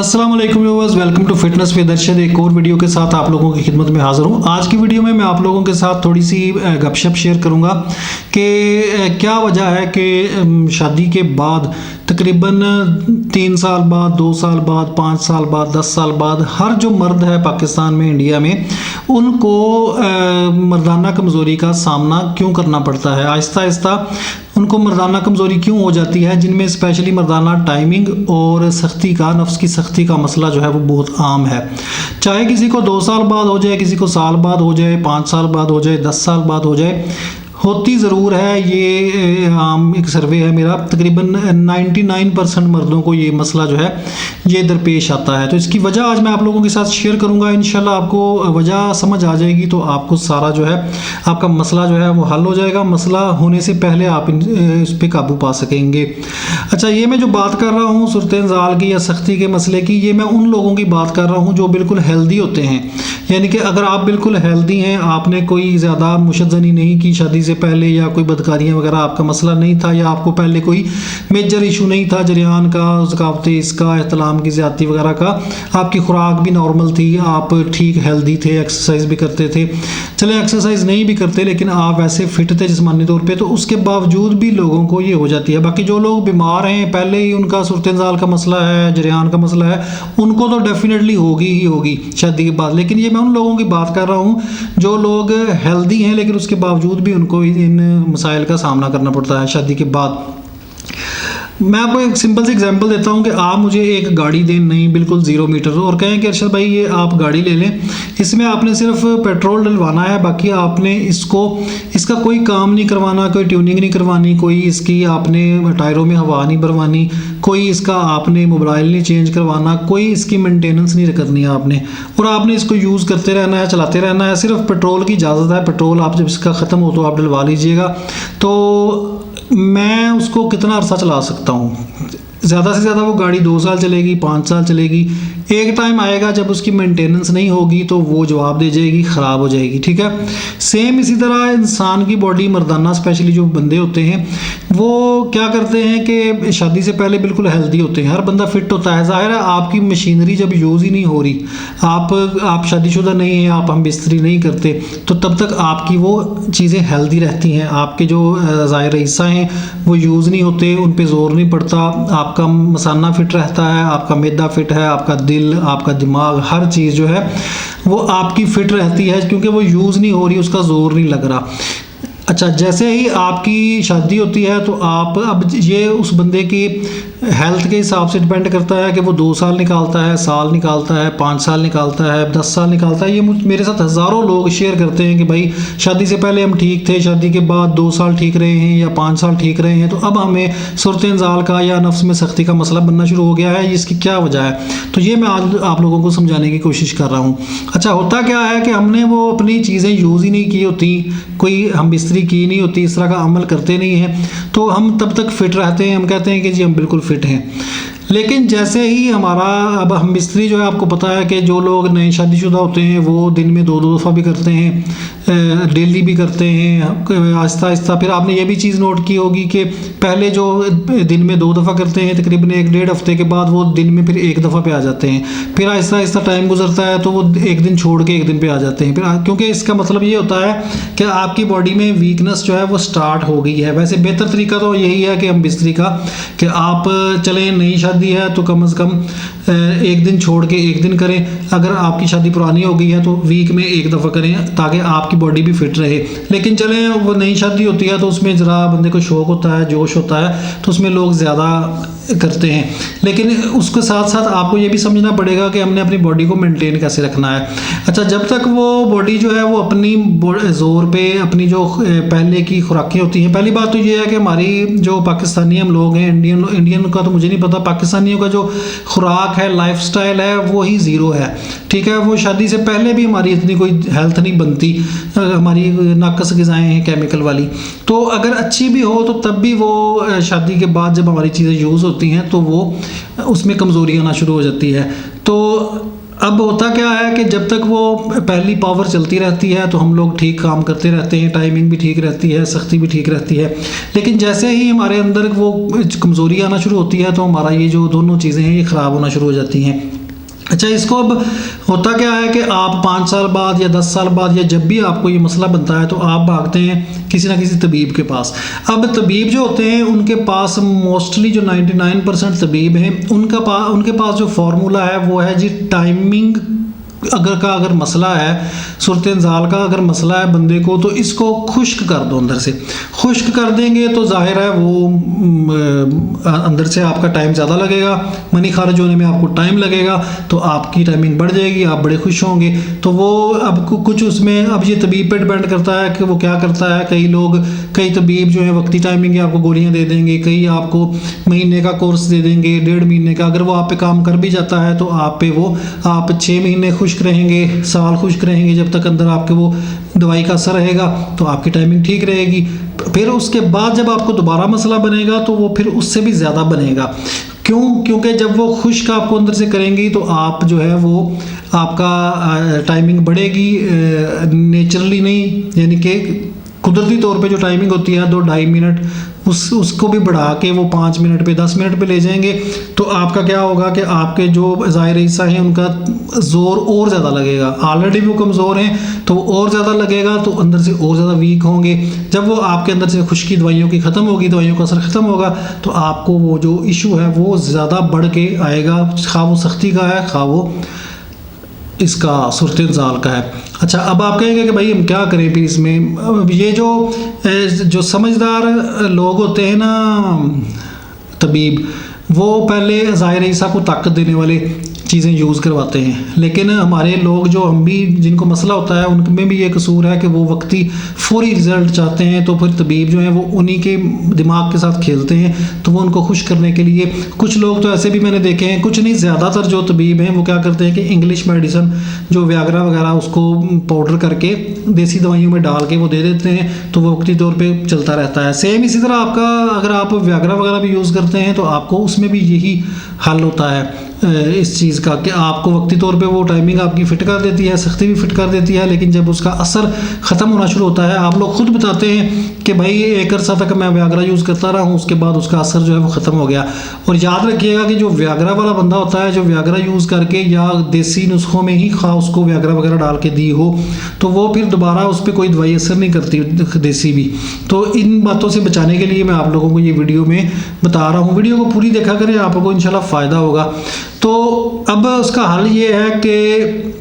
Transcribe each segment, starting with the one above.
अस्सलाम वालेकुम viewers, welcome to fitness with Arshad. एक और वीडियो के साथ आप लोगों की खिदमत में हाज़िर हूँ। आज की वीडियो में मैं आप लोगों के साथ थोड़ी सी गपशप शेयर करूँगा कि क्या वजह है कि शादी के बाद तकरीबन 3 साल बाद, 2 साल बाद, 5 साल बाद, 10 साल बाद हर जो मर्द है पाकिस्तान में, इंडिया में, उनको मर्दाना कमज़ोरी का सामना क्यों करना पड़ता है। आहिस्ता आहिस्ता उनको मर्दाना कमज़ोरी क्यों हो जाती है, जिनमें स्पेशली मर्दाना टाइमिंग और सख्ती का, नफ्स की सख्ती का मसला जो है वो बहुत आम है। चाहे किसी को 2 साल बाद हो जाए, किसी को साल बाद हो जाए, 5 साल बाद हो जाए, 10 साल बाद हो जाए, होती ज़रूर है। ये आम एक सर्वे है मेरा, तकरीबन 99% मर्दों को ये मसला जो है ये दरपेश आता है। तो इसकी वजह आज मैं आप लोगों के साथ शेयर करूंगा। इंशाल्लाह आपको वजह समझ आ जाएगी तो आपको सारा जो है आपका मसला जो है वो हल हो जाएगा। मसला होने से पहले आप इस पर काबू पा सकेंगे। अच्छा, ये मैं जो बात कर रहा हूँ सूरत-ए-ज़ाल की या सख्ती के मसले की, ये मैं उन लोगों की बात कर रहा हूँ जो बिल्कुल हेल्दी होते हैं। यानी कि अगर आप बिल्कुल हेल्दी हैं, आपने कोई ज़्यादा मुशज़्ज़नी नहीं की शादी से पहले, या कोई बदकारियाँ वगैरह आपका मसला नहीं था, या आपको पहले कोई मेजर इशू नहीं था जरियान का, ज़कावती इसका, एहतलाम की ज़्यादती वगैरह का, आपकी खुराक भी नॉर्मल थी, आप ठीक हेल्दी थे, एक्सरसाइज भी करते थे। चले एक्सरसाइज नहीं भी करते लेकिन आप वैसे फिट थे जिस्मानी तौर पे, तो उसके बावजूद भी लोगों को ये हो जाती है। बाकी जो लोग बीमार हैं, पहले ही उनका सूरत-ए-ज़ाल का मसला है, जरियान का मसला है, उनको तो डेफिनेटली होगी ही होगी शादी के बाद। लेकिन ये मैं उन लोगों की बात कर रहा हूँ जो लोग हेल्दी हैं लेकिन उसके बावजूद भी उनको इन मसाइल का सामना करना पड़ता है शादी के बाद। मैं आपको एक सिंपल सी एग्जांपल देता हूँ कि आप मुझे एक गाड़ी दें, नहीं बिल्कुल 0 मीटर, और कहें कि अरशद भाई ये आप गाड़ी ले लें, इसमें आपने सिर्फ पेट्रोल डलवाना है, बाकी आपने इसका कोई काम नहीं करवाना, कोई ट्यूनिंग नहीं करवानी, कोई इसकी आपने टायरों में हवा नहीं भरवानी, कोई इसका आपने मोबाइल नहीं चेंज करवाना, कोई इसकी मेंटेनेंस नहीं करनी है आपने, और आपने इसको यूज़ करते रहना है, चलाते रहना है। सिर्फ पेट्रोल की इजाज़त है, पेट्रोल आप जब इसका ख़त्म हो तो आप डलवा लीजिएगा। तो मैं उसको कितना अरसा चला सकता हूँ? ज़्यादा से ज़्यादा वो गाड़ी 2 साल चलेगी, 5 साल चलेगी। एक टाइम आएगा जब उसकी मेंटेनेंस नहीं होगी तो वो जवाब दे जाएगी, ख़राब हो जाएगी। ठीक है, सेम इसी तरह इंसान की बॉडी, मर्दाना स्पेशली जो बंदे होते हैं, वो क्या करते हैं कि शादी से पहले बिल्कुल हेल्दी होते हैं, हर बंदा फिट होता है। ज़ाहिर है आपकी मशीनरी जब यूज़ ही नहीं हो रही, आप शादीशुदा नहीं हैं, आप हम बिस्तरी नहीं करते, तो तब तक आपकी वो चीज़ें हेल्दी रहती हैं। आपके जो ज़ाहिर हिस्सा हैं वो यूज़ नहीं होते, उन पर ज़ोर नहीं पड़ता, आपका मसाना फिट रहता है, आपका मैदा फिट है, आपका दिल, आपका दिमाग, हर चीज़ जो है वो आपकी फिट रहती है क्योंकि वो यूज़ नहीं हो रही, उसका जोर नहीं लग रहा। अच्छा, जैसे ही आपकी शादी होती है तो आप, अब ये उस बंदे की हेल्थ के हिसाब से डिपेंड करता है कि वो 2 साल निकालता है, साल निकालता है, 5 साल निकालता है, 10 साल निकालता है। ये मेरे साथ हज़ारों लोग शेयर करते हैं कि भाई शादी से पहले हम ठीक थे, शादी के बाद 2 साल ठीक रहे हैं या 5 साल ठीक रहे हैं, तो अब हमें सूरत-ए-ज़ाल का या नफ्स में सख्ती का मसला बनना शुरू हो गया है। इसकी क्या वजह है? तो ये मैं आज आप लोगों को समझाने की कोशिश कर रहा हूँ। अच्छा, होता क्या है कि हमने वो अपनी चीज़ें यूज़ ही नहीं की होती, कोई हम बिस्तरी की नहीं होती, इस तरह का अमल करते नहीं हैं, तो हम तब तक फिट रहते हैं, हम कहते हैं कि जी हम बिल्कुल फिट हैं। लेकिन जैसे ही हमारा, अब हम बिस्तरी जो है, आपको पता है कि जो लोग नए शादीशुदा होते हैं वो दिन में 2-2 दफ़ा भी करते हैं, डेली भी करते हैं, आहिस्ता आहिस्ता। फिर आपने ये भी चीज़ नोट की होगी कि पहले जो दिन में 2 दफ़ा करते हैं, तकरीबन 1-1.5 हफ्ते के बाद वो दिन में फिर 1 दफ़ा पे आ जाते हैं। फिर आहिस्ता आहिस्ता टाइम गुजरता है तो वो एक दिन छोड़ के एक दिन पे आ जाते हैं। फिर क्योंकि इसका मतलब ये होता है कि आपकी बॉडी में वीकनेस जो है वो स्टार्ट हो गई है। वैसे बेहतर तरीका तो यही है कि हम बिस्तरी का, कि आप चलें, नई शादी है तो कम से कम एक दिन छोड़ के एक दिन करें। अगर आपकी शादी पुरानी हो गई है तो वीक में 1 दफ़ा करें ताकि आपकी बॉडी भी फिट रहे। लेकिन चलें, वो नई शादी होती है तो उसमें ज़रा बंदे को शौक़ होता है, जोश होता है, तो उसमें लोग ज़्यादा करते हैं। लेकिन उसके साथ साथ आपको ये भी समझना पड़ेगा कि हमने अपनी बॉडी को मेंटेन कैसे रखना है। अच्छा, जब तक वो बॉडी जो है वो अपनी ज़ोर पे, अपनी जो पहले की खुराकें होती हैं, पहली बात तो ये है कि हमारी जो पाकिस्तानी हम लोग हैं, इंडियन का तो मुझे नहीं पता, पाकिस्तानियों का जो खुराक है, लाइफस्टाइल है, वो ही ज़ीरो है। ठीक है, वो शादी से पहले भी हमारी इतनी कोई हेल्थ नहीं बनती, हमारी नाकस ग़िज़ाएँ हैं केमिकल वाली। तो अगर अच्छी भी हो तो तब भी वो शादी के बाद जब हमारी चीज़ें यूज़ होती हैं तो वो उसमें कमज़ोरी आना शुरू हो जाती है। तो अब होता क्या है कि जब तक वो पहली पावर चलती रहती है तो हम लोग ठीक काम करते रहते हैं, टाइमिंग भी ठीक रहती है, सख्ती भी ठीक रहती है। लेकिन जैसे ही हमारे अंदर वो कमज़ोरी आना शुरू होती है तो हमारा ये जो दोनों चीज़ें हैं ये ख़राब होना शुरू हो जाती हैं। अच्छा, इसको अब होता क्या है कि आप 5 साल बाद या 10 साल बाद या जब भी आपको ये मसला बनता है तो आप भागते हैं किसी ना किसी तबीब के पास। अब तबीब जो होते हैं उनके पास मोस्टली जो 99% तबीब हैं उनके पास जो फार्मूला है वो है जी टाइमिंग। अगर मसला है, सूरत इंजाल का अगर मसला है बंदे को, तो इसको खुश्क कर दो, अंदर से खुश्क कर देंगे तो जाहिर है वो अंदर से आपका टाइम ज़्यादा लगेगा, मनी खारिज होने में आपको टाइम लगेगा, तो आपकी टाइमिंग बढ़ जाएगी, आप बड़े खुश होंगे। तो वो अब कुछ उसमें अब ये तबीब पे डिपेंड करता है कि वो क्या करता है। कई तबीब जो है वक्ती टाइमिंग आपको गोलियाँ दे देंगे, कई आपको महीने का कोर्स दे देंगे, 1.5 महीने का। अगर वो आप पे काम कर भी जाता है तो आप 6 महीने खुश्क रहेंगे, साल खुश्क रहेंगे, जब तक अंदर आपके वो दवाई का असर रहेगा तो आपकी टाइमिंग ठीक रहेगी। फिर उसके बाद जब आपको दोबारा मसला बनेगा तो वो फिर उससे भी ज़्यादा बनेगा। क्योंकि जब वो खुश्क आपको अंदर से करेंगी तो आप जो है वो आपका टाइमिंग बढ़ेगी, नेचुरली नहीं, यानी कि कुदरती तौर पे जो टाइमिंग होती है 2-2.5 मिनट, उसको भी बढ़ा के वो 5 मिनट पे 10 मिनट पे ले जाएंगे। तो आपका क्या होगा कि आपके जो ज़ाहिर हिस्सा हैं उनका ज़ोर और ज़्यादा लगेगा। ऑलरेडी वो कमज़ोर हैं तो और ज़्यादा लगेगा, तो अंदर से और ज़्यादा वीक होंगे। जब वो आपके अंदर से खुश्की दवाइयों की ख़त्म होगी, दवाइयों का असर ख़त्म होगा, तो आपको वो जो इशू है वो ज़्यादा बढ़ के आएगा, खा वो सख्ती का है, खा वो इसका सूरत इंजाल का है। अच्छा, अब आप कहेंगे कि भाई हम क्या करें फिर इसमें। अब ये जो समझदार लोग होते हैं ना तबीब, वो पहले ज़ाहिर ईसा को ताकत देने वाले चीज़ें यूज़ करवाते हैं। लेकिन हमारे लोग जो हम भी जिनको मसला होता है उनमें भी ये कसूर है कि वो वक्ती फौरी रिज़ल्ट चाहते हैं, तो फिर तबीब जो हैं वो उन्हीं के दिमाग के साथ खेलते हैं। तो वो उनको खुश करने के लिए, कुछ लोग तो ऐसे भी मैंने देखे हैं, कुछ नहीं ज़्यादातर जो तबीब हैं वो क्या करते हैं कि इंग्लिश मेडिसिन जो व्यागरा वगैरह उसको पाउडर करके देसी दवाइयों में डाल के वो दे देते हैं, तो वो वक्ती तौर पर चलता रहता है। सेम इसी तरह आपका अगर आप व्यागरा वगैरह भी यूज़ करते हैं तो आपको उसमें भी यही हल होता है इस चीज़ का कि आपको वक्ती तौर पे वो टाइमिंग आपकी फ़िट कर देती है, सख्ती भी फ़िट कर देती है। लेकिन जब उसका असर ख़त्म होना शुरू होता है, आप लोग खुद बताते हैं कि भाई एक अरसा तक मैं व्यागरा यूज़ करता रहा हूँ, उसके बाद उसका असर जो है वो ख़त्म हो गया। और याद रखिएगा कि जो व्यागरा वाला बंदा होता है, जो व्यागरा यूज़ करके या देसी नुस्खों में ही खा उसको व्यागरा वगैरह डाल के दी हो, तो वो फिर दोबारा उस पर कोई दवाई असर नहीं करती, देसी भी। तो इन बातों से बचाने के लिए मैं आप लोगों को ये वीडियो में बता रहा हूँ। वीडियो को पूरी देखा करें, आपको इंशाल्लाह फ़ायदा होगा। तो अब उसका हल ये है कि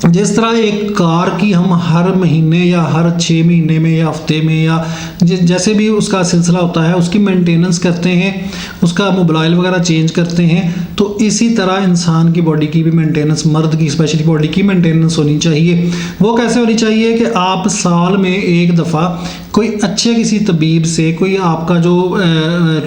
जिस तरह एक कार की हम हर महीने या हर 6 महीने में या हफ्ते में या जैसे भी उसका सिलसिला होता है उसकी मेंटेनेंस करते हैं, उसका मोबाइल वगैरह चेंज करते हैं, तो इसी तरह इंसान की बॉडी की भी मेंटेनेंस, मर्द की स्पेशली बॉडी की मेंटेनेंस होनी चाहिए। वो कैसे होनी चाहिए कि आप साल में एक दफ़ा कोई अच्छे किसी तबीब से, कोई आपका जो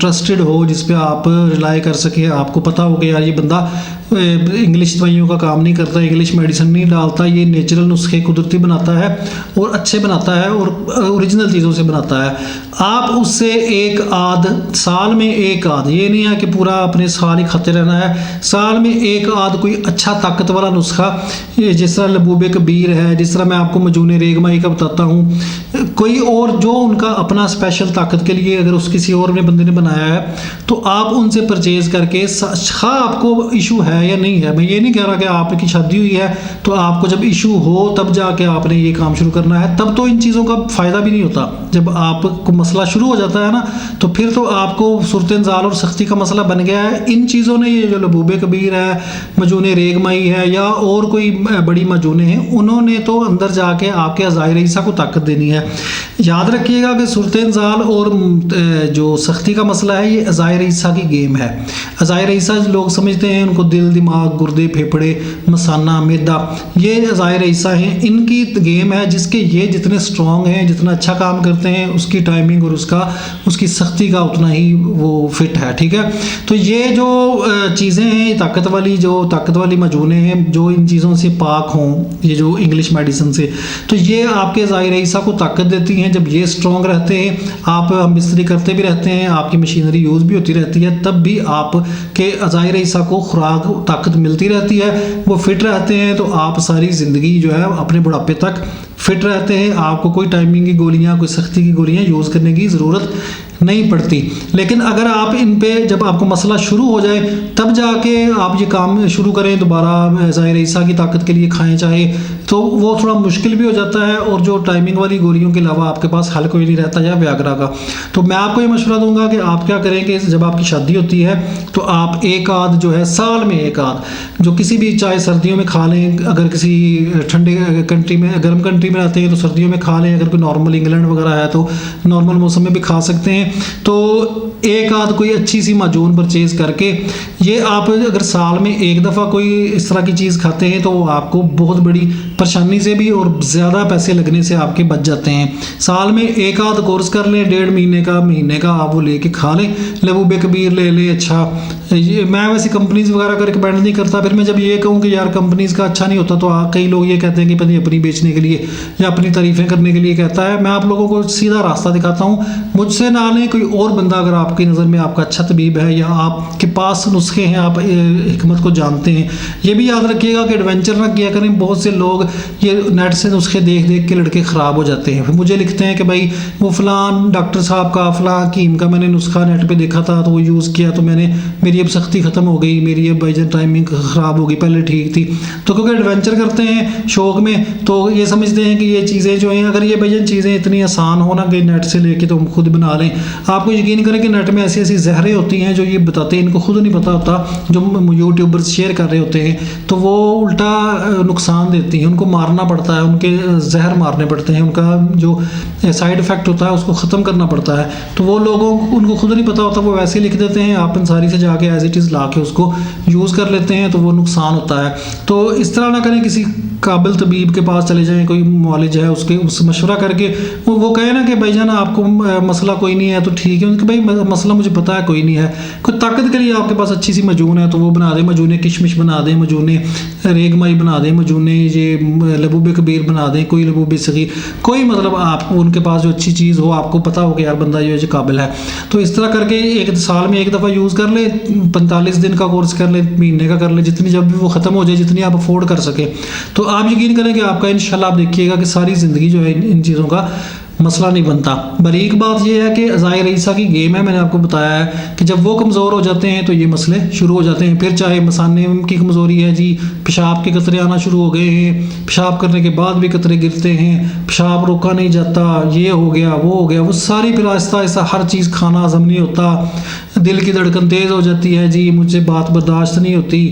ट्रस्टेड हो, जिस पे आप रिलाई कर सके, आपको पता हो कि यार ये बंदा इंग्लिश दवाइयों का काम नहीं करता, इंग्लिश मेडिसिन नहीं डालता, ये नेचुरल नुस्खे कुदरती बनाता है और अच्छे बनाता है और ओरिजिनल चीज़ों से बनाता है। आप उससे साल में एक आध, ये नहीं है कि पूरा अपने साल ही खाते रहना है, साल में एक आध कोई अच्छा ताकत वाला नुस्खा, जिस तरह लबूबे कबीर है, जिस तरह मैं आपको मजूने रेगमाई का बताता हूँ, कोई और जो उनका अपना स्पेशल ताकत के लिए अगर उस किसी और ने बंदे ने बनाया है, तो आप उनसे परचेज़ करके, हाँ आपको इशू है या नहीं है, मैं ये नहीं कह रहा कि आपकी शादी हुई है तो आपको जब इशू हो तब जाके आपने ये काम शुरू करना है, तब तो इन चीज़ों का फ़ायदा भी नहीं होता। जब आपको मसला शुरू हो जाता है ना, तो फिर तो आपको सूरत इंजाल और सख्ती का मसला बन गया है। इन चीज़ों ने, ये जो लबूबे कबीर है, मजूने रेगमाई है या और कोई बड़ी मजूने हैं, उन्होंने तो अंदर जाके आपके अज़ाहिर ईसा को ताकत देनी है। याद रखिएगा कि सूरत इंजाल और जो सख्ती का मसला है ये अज़ाहिर ईसा की गेम है। अज़ाहिर ईसा लोग समझते हैं उनको दिल, दिमाग, गुर्दे, फेफड़े, मसाना, मैदा, ये अज़ाहिर ईसा हैं, इनकी गेम है जिसके ये जितने स्ट्रॉन्ग हैं, जितना अच्छा काम करते हैं, उसकी टाइमिंग और उसकी सख्ती का उतना ही वो फिट है। ठीक है, तो ये जो चीज़ें हैं ताकत वाली मजूने हैं, जो इन चीज़ों से पाक हों, ये जो इंग्लिश मेडिसिन से, तो ये आपके अज़ाहिर ईसा को ताकत देती हैं। जब ये स्ट्रॉन्ग रहते हैं, आप मिस्त्री करते भी रहते हैं, आपकी मशीनरी यूज़ भी होती रहती है, तब भी आपके अज़ाहिर ईसा को खुराक ताकत मिलती रहती है, वो फिट रहते हैं, तो आप सारी ज़िंदगी जो है अपने बुढ़ापे तक फिट रहते हैं। आपको कोई टाइमिंग की गोलियां, कोई सख्ती की गोलियां यूज़ करने की ज़रूरत नहीं पड़ती। लेकिन अगर आप इन पे जब आपको मसला शुरू हो जाए तब जाके आप ये काम शुरू करें दोबारा ज़ाहिर ईसा की ताकत के लिए खाएं चाहे, तो वो थोड़ा मुश्किल भी हो जाता है, और जो टाइमिंग वाली गोलियों के अलावा आपके पास हल कोई नहीं रहता या व्याग्रा का। तो मैं आपको ये मशवरा दूंगा कि आप क्या करें कि जब आपकी शादी होती है तो आप एक आध जो है साल में एक आध जो किसी भी, चाहे सर्दियों में खा लें, अगर किसी ठंडे कंट्री में, गर्म कंट्री में रहते हैं तो सर्दियों में खा लें, अगर कोई नॉर्मल इंग्लैंड वगैरह है तो नॉर्मल मौसम में भी खा सकते हैं। तो एक आध कोई अच्छी सी माजून परचेज़ करके ये आप अगर साल में एक दफ़ा कोई इस तरह की चीज़ खाते हैं तो आपको बहुत बड़ी परेशानी से भी और ज़्यादा पैसे लगने से आपके बच जाते हैं। साल में एक आध कोर्स कर लें, 1.5 महीने का आप वो लेके खा लें, लबूबे कबीर ले लें। अच्छा, ये मैं वैसे कंपनीज़ वगैरह का रिकमेंड नहीं करता। फिर मैं जब ये कहूँ कि यार कंपनीज़ का अच्छा नहीं होता तो कई लोग ये कहते हैं कि पता अपनी बेचने के लिए या अपनी तारीफ़ें करने के लिए कहता है। मैं आप लोगों को सीधा रास्ता दिखाता हूँ, मुझसे ना लें, कोई और बंदा अगर आपकी नज़र में आपका अच्छा तबीब है या आपके पास नुस्खे हैं, आप हिकमत को जानते हैं। ये भी याद रखिएगा कि एडवेंचर ना किया करें। बहुत से लोग ये नेट से नुस्खे देख देख के लड़के ख़राब हो जाते हैं, फिर मुझे लिखते हैं कि भाई वो फ़लान डॉक्टर साहब का, फ़लान हकीम का मैंने नुस्खा नेट पे देखा था तो वो यूज़ किया तो मेरी अब सख्ती ख़त्म हो गई, मेरी अब भाईजान टाइमिंग ख़राब हो गई, पहले ठीक थी। तो क्योंकि एडवेंचर करते हैं शौक़ में, तो ये समझते हैं कि ये चीज़ें जो हैं, अगर ये भाईजान चीज़ें इतनी आसान हो ना कि नेट से लेके तो हम खुद बना लें। आपको यकीन करें कि नेट में ऐसी ऐसी जहरें होती हैं जो ये बताते हैं, इनको खुद नहीं पता होता, जो यूट्यूबर्स शेयर कर रहे होते हैं, तो वो उल्टा नुकसान देती हैं। उनको मारना पड़ता है, उनके जहर मारने पड़ते हैं, उनका जो साइड इफ़ेक्ट होता है उसको ख़त्म करना पड़ता है। तो वो लोगों उनको खुद नहीं पता होता, वो वैसे लिख देते हैं, आप अंसारी से जाके एज इट इज़ ला के उसको यूज़ कर लेते हैं, तो वो नुकसान होता है। तो इस तरह ना करें, किसी काबिल तबीब के पास चले जाएं, कोई मौलिज है उससे मशवरा करके वो कहे ना कि भाईजान आपको मसला कोई नहीं है तो ठीक है, उनके भाई मसला मुझे पता है कोई नहीं है। कोई ताकत के लिए आपके पास अच्छी सी मजून है तो वो बना दें, मजून किशमिश बना दें, मजून रेगमाई बना दें, मजून ये लबूबे कबीर बना दें, कोई लबूबे सगीर, कोई मतलब आप उनके पास जो अच्छी चीज़ हो, आपको पता हो कि यार बंदा जो काबिल है, तो इस तरह करके एक साल में एक दफ़ा यूज़ कर ले, 45 दिन का कोर्स कर ले, महीने का कर ले, जितनी जब भी वो ख़त्म हो जाए, जितनी आप अफोर्ड कर सके। तो आप यकीन करें कि आपका इंशाल्लाह आप देखिएगा कि सारी ज़िंदगी जो है इन चीज़ों का मसला नहीं बनता। बारीक बात यह है कि ज़ाहिर ईसा की गेम है, मैंने आपको बताया है कि जब वो कमज़ोर हो जाते हैं तो ये मसले शुरू हो जाते हैं। फिर चाहे मसाने की कमज़ोरी है जी, पेशाब के कतरे आना शुरू हो गए हैं, पेशाब करने के बाद भी कतरे गिरते हैं, पेशाब रोका नहीं जाता, ये हो गया वो हो गया, वो सारी फिर आहिस्ता आहिस्ता हर चीज़ खाना हज़म नहीं होता, दिल की धड़कन तेज़ हो जाती है जी, मुझसे बात बर्दाश्त नहीं होती,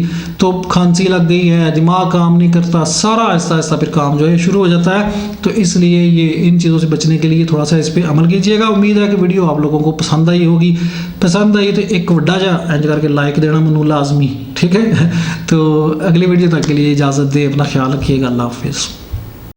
तो खांसी लग गई है, दिमाग काम नहीं करता, सारा आहिस्ता आहिस्ता फिर काम जो है शुरू हो जाता है। तो इसलिए ये इन चीज़ों से बचने के लिए थोड़ा सा इस पर अमल कीजिएगा। उम्मीद है कि वीडियो आप लोगों को पसंद आई होगी। पसंद आई तो एक वड्डा जा इंज करके लाइक देना मनु लाजमी, ठीक है। तो अगली वीडियो तक के लिए इजाज़त दे, अपना ख्याल रखिएगा। अल्लाह हाफिज़।